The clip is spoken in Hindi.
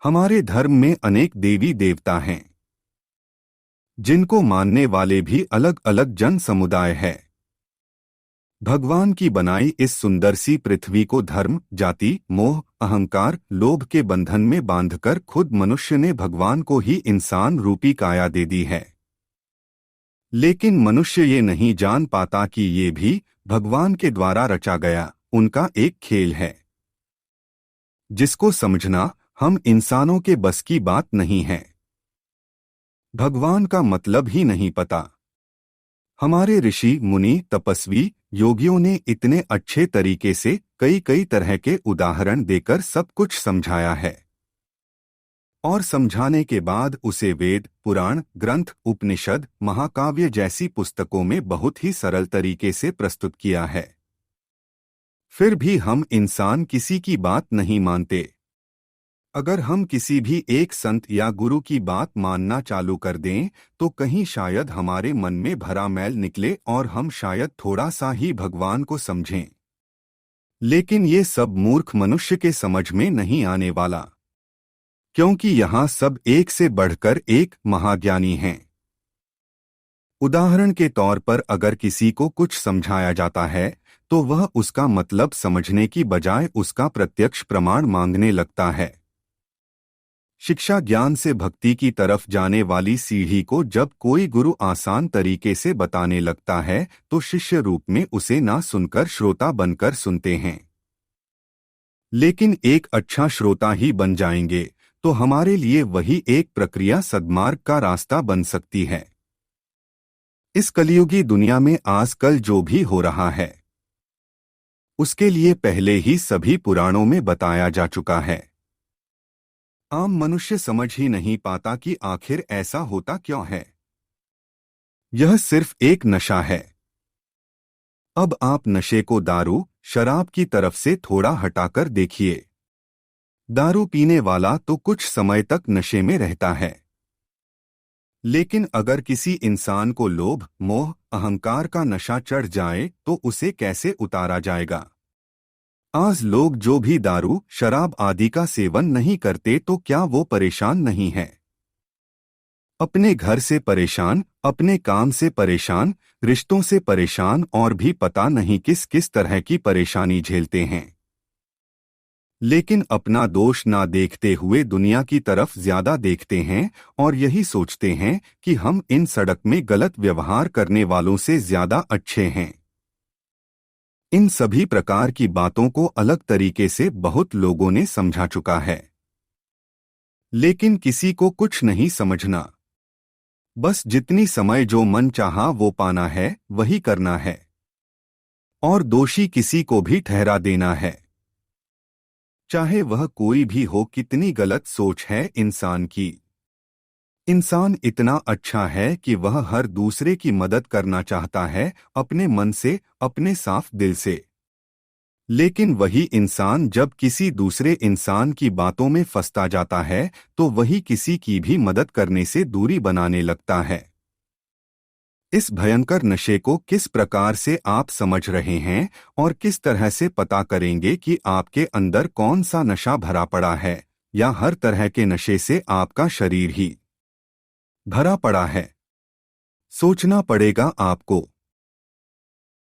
हमारे धर्म में अनेक देवी देवता हैं, जिनको मानने वाले भी अलग अलग जन समुदाय है। भगवान की बनाई इस सुंदर सी पृथ्वी को धर्म, जाति, मोह, अहंकार, लोभ के बंधन में बांधकर खुद मनुष्य ने भगवान को ही इंसान रूपी काया दे दी है। लेकिन मनुष्य ये नहीं जान पाता कि ये भी भगवान के द्वारा रचा गया उनका एक खेल है, जिसको समझना हम इंसानों के बस की बात नहीं है। भगवान का मतलब ही नहीं पता। हमारे ऋषि, मुनि, तपस्वी, योगियों ने इतने अच्छे तरीके से कई तरह के उदाहरण देकर सब कुछ समझाया है, और समझाने के बाद उसे वेद, पुराण, ग्रंथ, उपनिषद, महाकाव्य जैसी पुस्तकों में बहुत ही सरल तरीके से प्रस्तुत किया है। फिर भी हम इंसान किसी की बात नहीं मानते। अगर हम किसी भी एक संत या गुरु की बात मानना चालू कर दें तो कहीं शायद हमारे मन में भरा मैल निकले और हम शायद थोड़ा सा ही भगवान को समझें। लेकिन ये सब मूर्ख मनुष्य के समझ में नहीं आने वाला, क्योंकि यहाँ सब एक से बढ़कर एक महाज्ञानी हैं। उदाहरण के तौर पर अगर किसी को कुछ समझाया जाता है तो वह उसका मतलब समझने की बजाय उसका प्रत्यक्ष प्रमाण मांगने लगता है। शिक्षा ज्ञान से भक्ति की तरफ जाने वाली सीढ़ी को जब कोई गुरु आसान तरीके से बताने लगता है तो शिष्य रूप में उसे ना सुनकर श्रोता बनकर सुनते हैं। लेकिन एक अच्छा श्रोता ही बन जाएंगे तो हमारे लिए वही एक प्रक्रिया सद्मार्ग का रास्ता बन सकती है। इस कलियुगी दुनिया में आजकल जो भी हो रहा है उसके लिए पहले ही सभी पुराणों में बताया जा चुका है। आम मनुष्य समझ ही नहीं पाता कि आखिर ऐसा होता क्यों है। यह सिर्फ एक नशा है। अब आप नशे को दारू, शराब की तरफ से थोड़ा हटाकर देखिए। दारू पीने वाला तो कुछ समय तक नशे में रहता है, लेकिन अगर किसी इंसान को लोभ, मोह, अहंकार का नशा चढ़ जाए तो उसे कैसे उतारा जाएगा। आज लोग जो भी दारू, शराब आदि का सेवन नहीं करते तो क्या वो परेशान नहीं है। अपने घर से परेशान, अपने काम से परेशान, रिश्तों से परेशान और भी पता नहीं किस किस तरह की परेशानी झेलते हैं। लेकिन अपना दोष ना देखते हुए दुनिया की तरफ ज्यादा देखते हैं और यही सोचते हैं कि हम इन सड़क में गलत व्यवहार करने वालों से ज्यादा अच्छे हैं। इन सभी प्रकार की बातों को अलग तरीके से बहुत लोगों ने समझा चुका है, लेकिन किसी को कुछ नहीं समझना। बस जितनी समय जो मन चाहा वो पाना है, वही करना है, और दोषी किसी को भी ठहरा देना है, चाहे वह कोई भी हो। कितनी गलत सोच है इंसान की। इंसान इतना अच्छा है कि वह हर दूसरे की मदद करना चाहता है, अपने मन से, अपने साफ दिल से। लेकिन वही इंसान जब किसी दूसरे इंसान की बातों में फंसता जाता है तो वही किसी की भी मदद करने से दूरी बनाने लगता है। इस भयंकर नशे को किस प्रकार से आप समझ रहे हैं और किस तरह से पता करेंगे कि आपके अंदर कौन सा नशा भरा पड़ा है, या हर तरह के नशे से आपका शरीर ही भरा पड़ा है। सोचना पड़ेगा आपको।